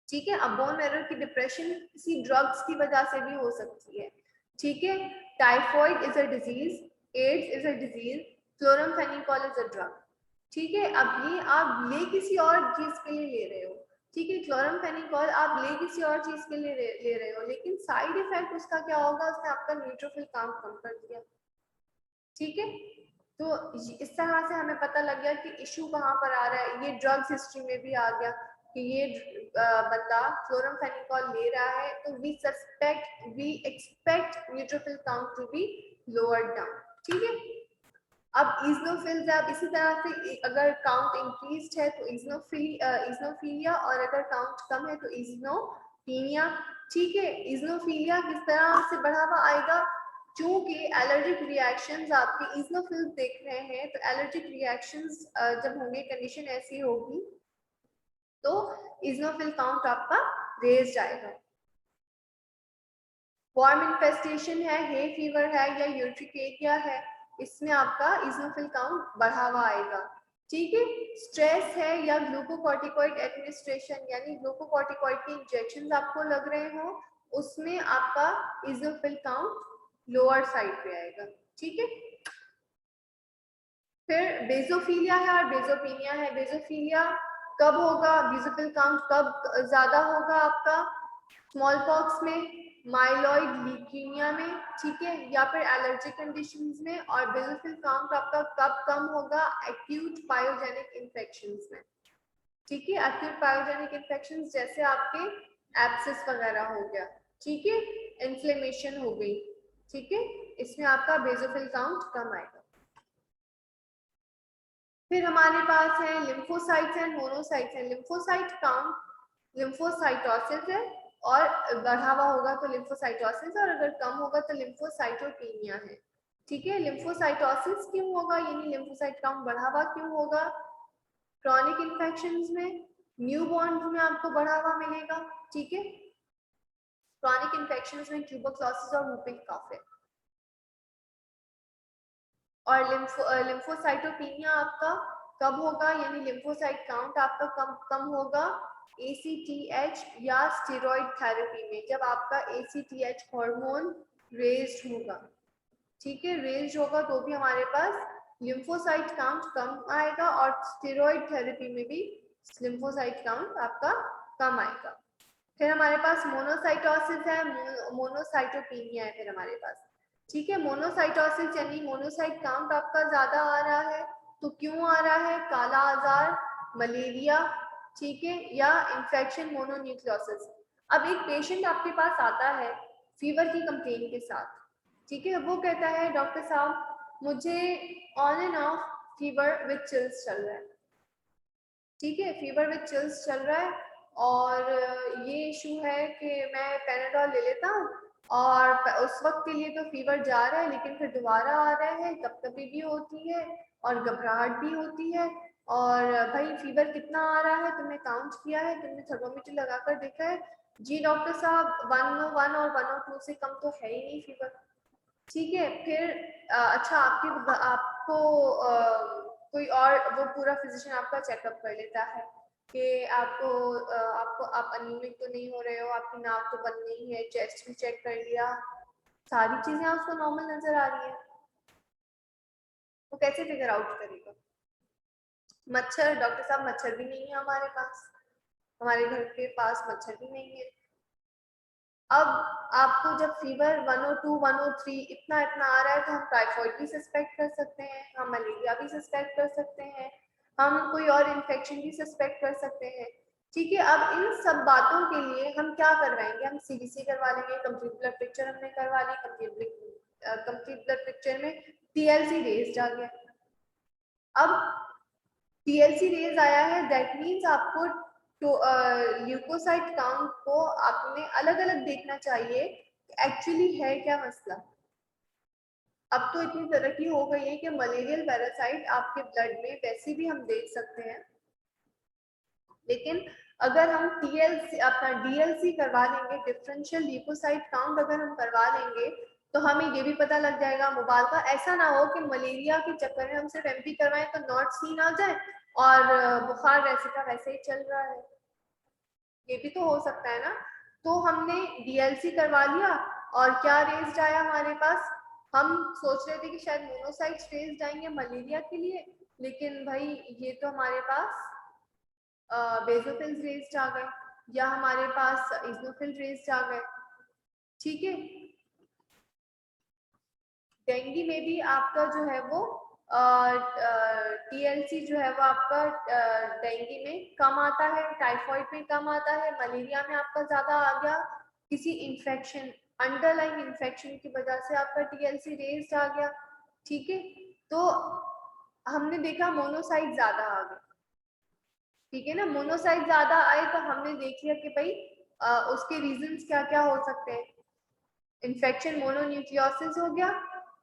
ठीक है, अब बोन मैरो की डिप्रेशन किसी ड्रग्स की वजह से भी हो सकती है। ठीक है, typhoid is a disease, AIDS is a disease, chloramphenicol is a drug. ठीक है, अब ये आप ले किसी और चीज के लिए ले रहे हो। ठीक है, क्लोरामफेनिकोल आप ले किसी और चीज के लिए ले रहे हो, लेकिन साइड इफेक्ट उसका क्या होगा? उसने आपका न्यूट्रोफिल काउंट कम कर दिया। ठीक है, तो इस तरह से हमें पता लग गया कि इशू कहाँ पर आ रहा है। ये ड्रग्स हिस्ट्री में भी आ गया कि ये बंदा क्लोरामफेनिकोल ले रहा है, तो we suspect, we expect neutrophil count to be lower down. ठीक है, अब इजनोफिल्स है, अब इसी तरह से अगर काउंट इंक्रीज्ड है तो इजनोफिलिया, और अगर काउंट कम है तो इजनोपीनिया। ठीक है, इजनोफिलिया किस तरह से बढ़ावा आएगा? क्योंकि एलर्जिक रिएक्शंस आपके इजनोफिल्स देख रहे हैं, तो एलर्जिक रिएक्शंस जब होंगे, कंडीशन ऐसी होगी, तो इजनोफिल काउंट आपका रेज आएगा। वार्म इन्फेस्टेशन है, हे फीवर है या यूट्रिकेरिया है, इसमें आपका इजनोफिल काउंट बढ़ावा आएगा। ठीक है, स्ट्रेस है या ग्लूकोकॉर्टिकॉइड एडमिनिस्ट्रेशन यानी ग्लूकोकॉर्टिकॉइड के इंजेक्शन आपको लग रहे हो, उसमें आपका इजनोफिल काउंट लोअर साइड पे आएगा। ठीक है, फिर बेजोफिलिया है और बेजोपीनिया है। बेजोफिलिया कब होगा? बेजोफिल काउंट कब ज्यादा होगा आपका? स्मॉल पॉक्स में, माइलॉइड लीकीमिया में, ठीक है, या फिर एलर्जी कंडीशंस में। और बेजोफिल काउंट आपका कब कम होगा? एक्यूट पायोजेनिक इन्फेक्शंस में। ठीक है, एक्यूट पायोजेनिक इन्फेक्शंस जैसे आपके एब्सिस वगैरह हो गया, ठीक है, इन्फ्लेमेशन हो गई, ठीक है, इसमें आपका बेजोफिल काउंट कम आएगा। फिर हमारे पास है लिम्फोसाइट्स एंड मोनोसाइट्स हैं। लिम्फोसाइट काउंट लिम्फोसाइटोसिस है, और बढ़ा हुआ होगा तो लिम्फोसाइटोसिस, और अगर कम होगा तो लिम्फोसाइटोपीनिया है। ठीक है, लिम्फोसाइटोसिस क्यों होगा, यानी लिम्फोसाइट काउंट बढ़ा हुआ क्यों होगा? क्रॉनिक इन्फेक्शंस में, न्यूबॉर्न में आपको बढ़ा हुआ मिलेगा। ठीक है, क्रॉनिक इन्फेक्शंस में ट्यूबरक्लोसिस और whooping cough है। और लिम्फोसाइटोपीनिया आपका कब होगा, यानी लिम्फोसाइट काउंट आपका कम होगा ACTH या स्टेरॉइड थेरेपी में, जब आपका ACTH हार्मोन रेज्ड होगा। ठीक है, रेज्ड होगा तो भी हमारे पास लिम्फोसाइट काउंट कम आएगा, और स्टेरॉइड थेरेपी में भी लिम्फोसाइट काउंट आपका कम आएगा। फिर हमारे पास मोनोसाइटोसिस है, मोनोसाइटोपीनिया है फिर हमारे पास। ठीक है, मोनोसाइटोसिस यानी मोनोसाइट काउंट आपका ज्यादा आ रहा है, तो क्यों आ रहा है? काला आजार, मलेरिया, ठीक है, या इन्फेक्शन मोनोन्यूक्लियोसिस। अब एक पेशेंट आपके पास आता है फीवर की कंप्लेन के साथ, ठीक है, वो कहता है डॉक्टर साहब मुझे on end of fever with chills चल रहा है। ठीक है, फीवर विद चिल्स चल रहा है, और ये इशू है कि मैं पैनाडोल ले लेता हूँ, और उस वक्त के लिए तो फीवर जा रहा है, लेकिन फिर दोबारा आ रहा है, कभी भी होती है और घबराहट भी होती है। और भाई फीवर कितना आ रहा है, तुमने काउंट किया है, तुमने थर्मोमीटर लगाकर देखा है? जी डॉक्टर साहब 101 और 102 से कम तो है ही नहीं फीवर। ठीक है, फिर अच्छा आपको कोई और वो पूरा फिजिशियन आपका चेकअप कर लेता है कि आप अनीमिक तो नहीं हो रहे हो, आपकी नाक तो बंद नहीं है, चेस्ट भी चेक कर लिया, सारी चीजें आपको नॉर्मल नजर आ रही है, वो कैसे फिगर आउट करेगा? मच्छर, डॉक्टर साहब मच्छर भी नहीं है हमारे पास, हमारे घर के पास मच्छर भी नहीं है। अब आपको जब फीवर 102 103 इतना आ रहा है, तो हम टाइफाइड भी सस्पेक्ट कर सकते हैं, हम मलेरिया भी सस्पेक्ट कर सकते हैं, हम कोई और इन्फेक्शन भी सस्पेक्ट कर सकते हैं। ठीक है, अब इन सब बातों के लिए हम क्या करवाएंगे? हम CBC करवा लेंगे, कंप्लीट ब्लड पिक्चर हमने करवा ली, कंप्लीट ब्लड पिक्चर में TLC रेज आ गया। अब TLC रेज आया है, दैट मीन्स आपको तो ल्यूकोसाइट काउंट को आपने अलग अलग देखना चाहिए, एक्चुअली है क्या मसला। अब तो इतनी तरक्की हो गई है कि मलेरियल पैरासाइट आपके ब्लड में वैसे भी हम देख सकते हैं, लेकिन अगर हम TLC अपना DLC करवा लेंगे, डिफरेंशियल ल्यूकोसाइट काउंट अगर हम करवा लेंगे, तो हमें ये भी पता लग जाएगा मुबालका ऐसा ना हो कि मलेरिया के चक्कर में हम सिर्फ MP करवाएं तो नॉट सीन आ जाए और बुखार वैसे का वैसे ही चल रहा है, ये भी तो हो सकता है ना। तो हमने DLC करवा लिया, और क्या रेज्ड आया हमारे पास? हम सोच रहे थे कि शायद मोनोसाइट्स रेज्ड आएंगे मलेरिया के लिए, लेकिन भाई ये तो हमारे पास बेजोफिल्स रेज्ड आ गए, या हमारे पास इजनोफिल रेज्ड आ गए। ठीक है, डेंगू में भी आपका जो है वो TLC जो है वो आपका डेंगू में कम आता है, टाइफाइड में कम आता है, मलेरिया में आपका ज्यादा आ गया, किसी इन्फेक्शन अंडरलाइन इन्फेक्शन की वजह से आपका TLC रेज्ड आ गया। ठीक है, तो हमने देखा मोनोसाइट ज्यादा आ गए। ठीक है ना, मोनोसाइट ज्यादा आए तो हमने देख लिया कि भाई उसके रीजंस क्या क्या हो सकते हैं। इन्फेक्शन मोनोन्यूक्लियोसिस हो गया,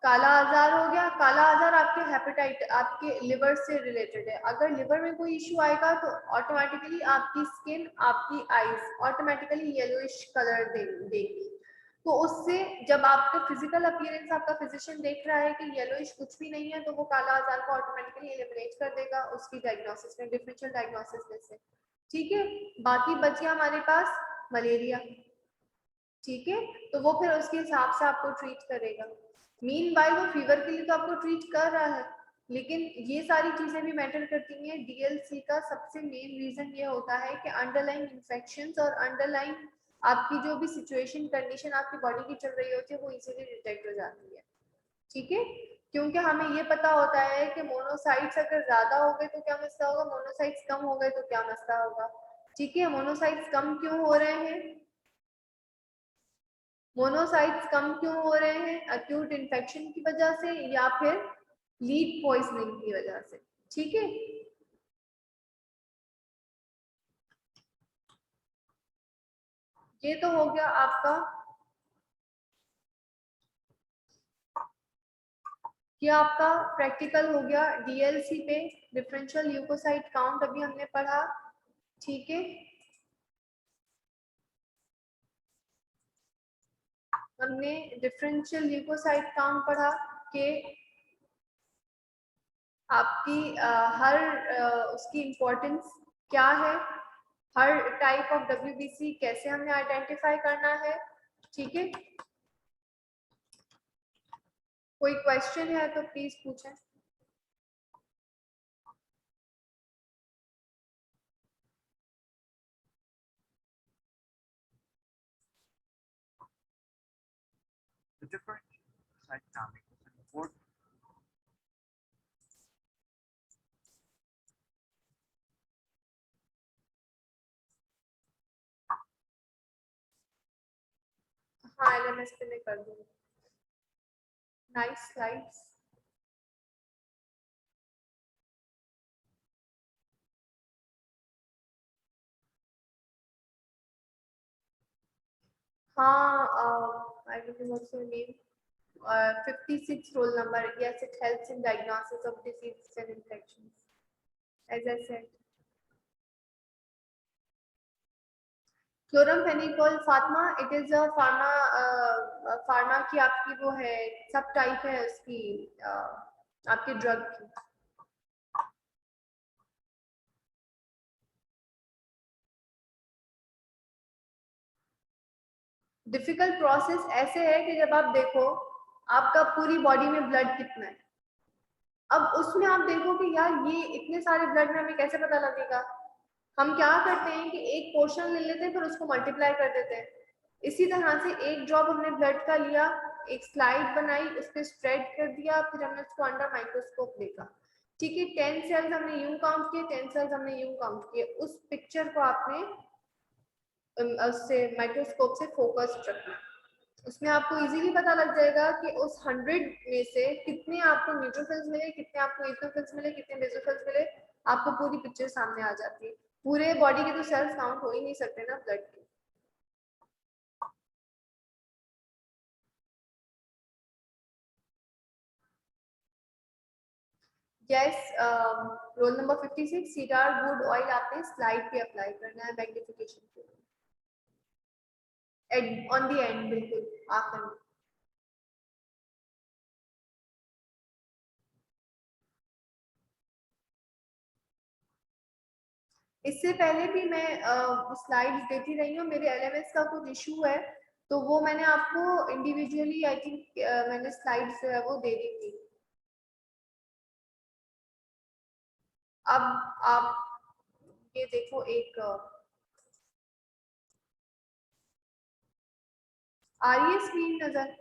काला आजार हो गया। काला आजार आपके हेपेटाइट आपके लिवर से रिलेटेड है, अगर लिवर में कोई इश्यू आएगा तो ऑटोमेटिकली आपकी स्किन आपकी आईज ऑटोमेटिकली येलोइश कलर देगी, तो उससे जब आपका फिजिकल अपीयरेंस आपका फिजिशियन देख रहा है कि येलोइश कुछ भी नहीं है, तो वो काला आजार को ऑटोमेटिकली एलिमिनेट कर देगा उसकी डायग्नोसिस में, डिफरेंशियल डायग्नोसिस में से। ठीक है, बाकी बच गया हमारे पास मलेरिया। ठीक है, तो वो फिर उसके हिसाब से आपको ट्रीट करेगा। मीनवाइल वो फीवर के लिए तो आपको ट्रीट कर रहा है, लेकिन ये सारी चीजें भी मैटर करती हैं। DLC का सबसे मेन रीजन ये होता है कि अंडरलाइन इन्फेक्शंस और अंडरलाइन आपकी जो भी सिचुएशन कंडीशन आपकी बॉडी की चल रही होती है वो इजीली डिटेक्ट हो जाती है। ठीक है, क्योंकि हमें ये पता होता है कि मोनोसाइट्स अगर ज्यादा हो गए तो क्या मसला होगा, मोनोसाइट्स कम हो गए तो क्या मसला होगा। ठीक है, मोनोसाइट्स कम क्यों हो रहे हैं? मोनोसाइट्स कम क्यों हो रहे हैं? अक्यूट इन्फेक्शन की वजह से या फिर लीड पॉइजनिंग की वजह से। ठीक है, ये तो हो गया आपका, ये आपका प्रैक्टिकल हो गया डीएलसी पे, डिफरेंशियल ल्यूकोसाइट काउंट अभी हमने पढ़ा। ठीक है, हमने डिफरेंशियल ल्यूकोसाइट काउंट पढ़ा कि आपकी हर उसकी इम्पोर्टेंस क्या है, हर टाइप ऑफ डब्ल्यूबीसी कैसे हमने आइडेंटिफाई करना है। ठीक है, कोई क्वेश्चन है तो प्लीज पूछें। The different site timing is an important. हाँ, एलएमएस पे मैं कर दूंगी। Nice slides. हाँ, I don't know what's your name. 56 roll number. Yes, it helps in diagnosis of diseases and infections. As I said, chloramphenicol Fatima, it is a pharma की आपकी वो है, सब टाइप है उसकी, आपके ड्रग की। डिफिकल्ट प्रोसेस ऐसे है कि जब आप देखो आपका पूरी बॉडी में ब्लड कितना है, अब उसमें आप देखो कि यार ये इतने सारे ब्लड में हमें कैसे पता लगेगा। हम क्या करते हैं कि एक पोर्शन ले लेते हैं फिर उसको मल्टीप्लाई कर देते हैं। इसी तरह से एक ड्रॉप हमने ब्लड का लिया, एक स्लाइड बनाई, उस पर स्प्रेड कर दिया, फिर हमने उसको अंडर माइक्रोस्कोप देखा। ठीक है, 10 सेल्स हमने यूं काउंट किए, 10 सेल्स हमने यूं काउंट किए, उस पिक्चर को आपने उससे माइक्रोस्कोप से फोकस रखना। उसमें आपको इजीली पता लग जाएगा कि उस 100 में से कितने आपको न्यूट्रोफिल्स मिले, कितने आपको इथनोफिल्स मिले, कितने बेसोफिल्स मिले। आपको पूरी पिक्चर सामने आ जाती है। पूरे बॉडी के तो सेल्स काउंट हो ही नहीं सकते ना ब्लड के। Yes, roll number 56 cider wood oil आपने स्लाइड पे अप्लाई करना है मैग्निफिकेशन के ऑन द एंड, बिल्कुल आखिर में। इससे पहले भी मैं स्लाइड्स देती रही हूँ, मेरे एलएमएस का कुछ इशू है तो वो मैंने आपको इंडिविजुअली आई थिंक मैंने स्लाइड्स जो है वो दे दी थी। अब आप ये देखो, एक आ रही है स्क्रीन नजर?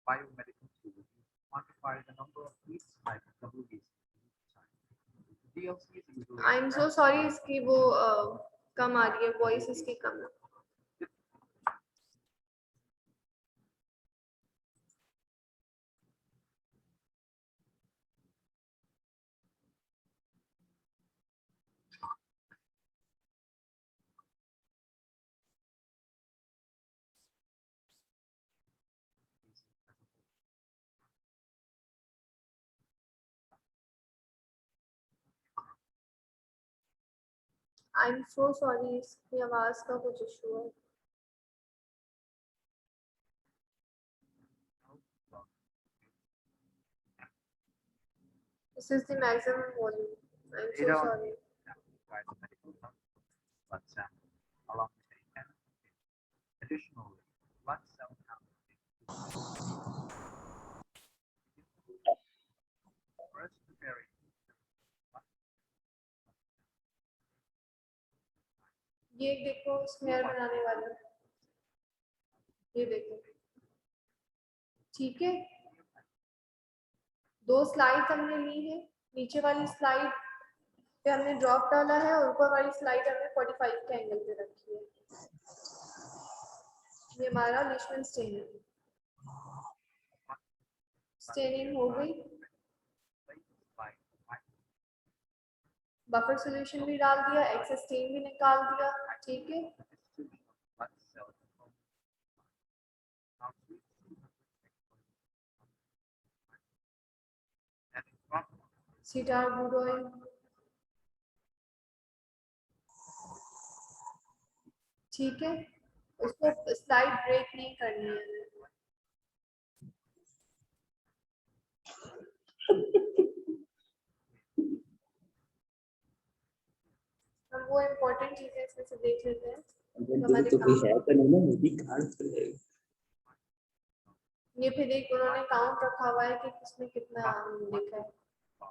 Biomedical tools quantify the number of each type of WBC. DLC is usually. I am so sorry, इसकी वो कम आ रही है, वॉइस इसकी कम है। आई एम सो सॉरी, इसकी आवाज का कुछ इशू है। This is the maximum volume, I am so sorry. By the medical term, blood sample, along with a additionally, blood cell count first to vary. ये देखो स्मेयर बनाने वाला, ये देखो। ठीक है, 2 स्लाइड हमने ली है। नीचे वाली स्लाइड पे हमने ड्रॉप डाला है और ऊपर वाली स्लाइड हमने 45 के एंगल पे रखी है। ये हमारा लिशमन स्टेन है। स्टेनिंग हो गई। बफर सॉल्यूशन भी डाल दिया, एक्सेस स्टेन भी निकाल दिया, ठीक है। सीडार वुड ऑयल, ठीक है, उसको स्लाइड ब्रेक नहीं करनी है। हम वो इम्पोर्टेंट चीजें इसमें से देख लेते हैं तो कोई है तो नहीं ना, मूवी कार्ड तो है। ये फिर एक उन्होंने काउंट रखा हुआ है कि किसमें कितना लिखा है,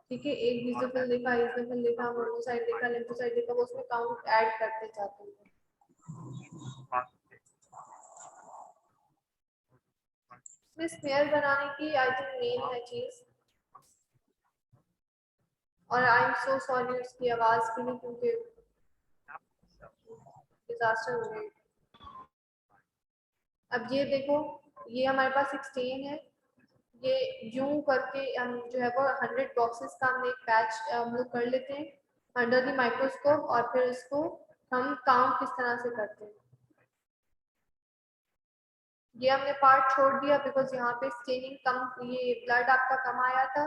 ठीक है। एक विजुअल लिखा, इजोफिल लिखा, मोनोसाइड लिखा, लिम्फोसाइड लिखा, वो उसमें काउंट ऐड करते जाते हैं। इसमें स्मेयर बनाने की आई थिंक मेन है चीज, और आई एम सो सॉरी उसकी आवाज के लिए, क्योंकि डिजास्टर हो गई। अब ये देखो, ये हमारे पास एक स्टेन है, ये यूं करके हम जो है वो 100 बॉक्सेस का हमने एक पैच हम लोग कर लेते हैं अंडर द माइक्रोस्कोप, और फिर इसको हम काउंट किस तरह से करते हैं। ये हमने पार्ट छोड़ दिया बिकॉज यहाँ पे स्टेनिंग कम, ये ब्लड आपका कम आया था,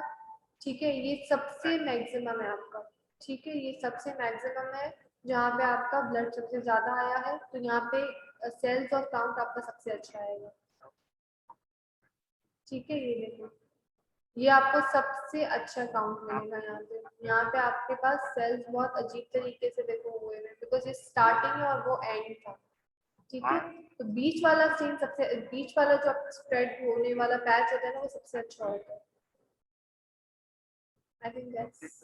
ठीक है। ये सबसे मैक्सिमम है आपका, ठीक है, ये सबसे मैक्सिमम है जहाँ पे आपका ब्लड सबसे ज्यादा आया है, तो यहाँ पे सेल्स और काउंट आपका सबसे अच्छा आएगा, ठीक है। ये देखो, ये आपको सबसे अच्छा काउंट मिलेगा यहाँ पे आपके पास सेल्स बहुत अजीब तरीके से देखो हुए हैं, बिकॉज ये स्टार्टिंग है और वो एंड था, ठीक है। तो बीच वाला सीन सबसे, बीच वाला जो स्प्रेड होने वाला पैच होता है ना, वो सबसे अच्छा होता है। I think that's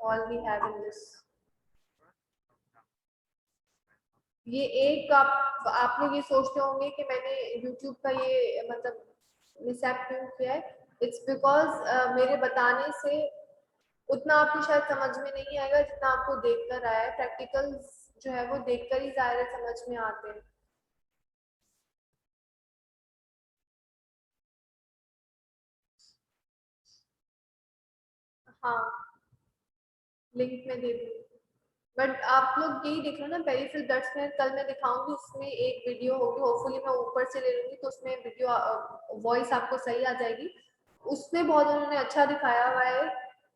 all we have in this. ये एक आप लोग ये सोचते होंगे कि मैंने YouTube का ये मतलब मिसएप क्यों किया है, इट्स बिकॉज मेरे बताने से उतना आपको शायद समझ में नहीं आएगा जितना आपको देखकर आया है। प्रैक्टिकल्स जो है वो देखकर ही ज़ाहिर समझ में आते हैं। हाँ, लिंक में दे दूँगी, बट आप लोग यही देख लो ना, पेरिफेरल ब्लड स्मेयर कल मैं दिखाऊंगी, उसमें एक वीडियो होगी, होपफुली मैं ऊपर से ले लूंगी तो उसमें वीडियो वॉइस आपको सही आ जाएगी। उसमें बहुत उन्होंने अच्छा दिखाया हुआ है,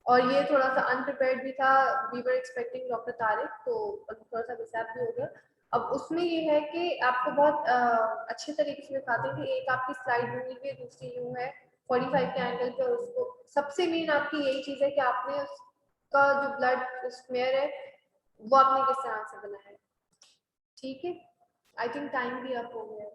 और ये थोड़ा सा अनप्रिपेयर्ड भी था, we were expecting doctor Tariq, तो थोड़ा सा मिसहैप भी हो गया। अब उसमें ये है कि आपको बहुत अच्छे तरीके से दिखाते हैं कि एक आपकी स्लाइड यूं हुई है, दूसरी यूं है 45 के एंगल पे, और उसको सबसे मेन आपकी यही चीज़ है कि आपने उसका जो ब्लड स्मेयर है वो आपने किस तरह से बनाया है, ठीक है। आई थिंक टाइम भी अप हो गया है।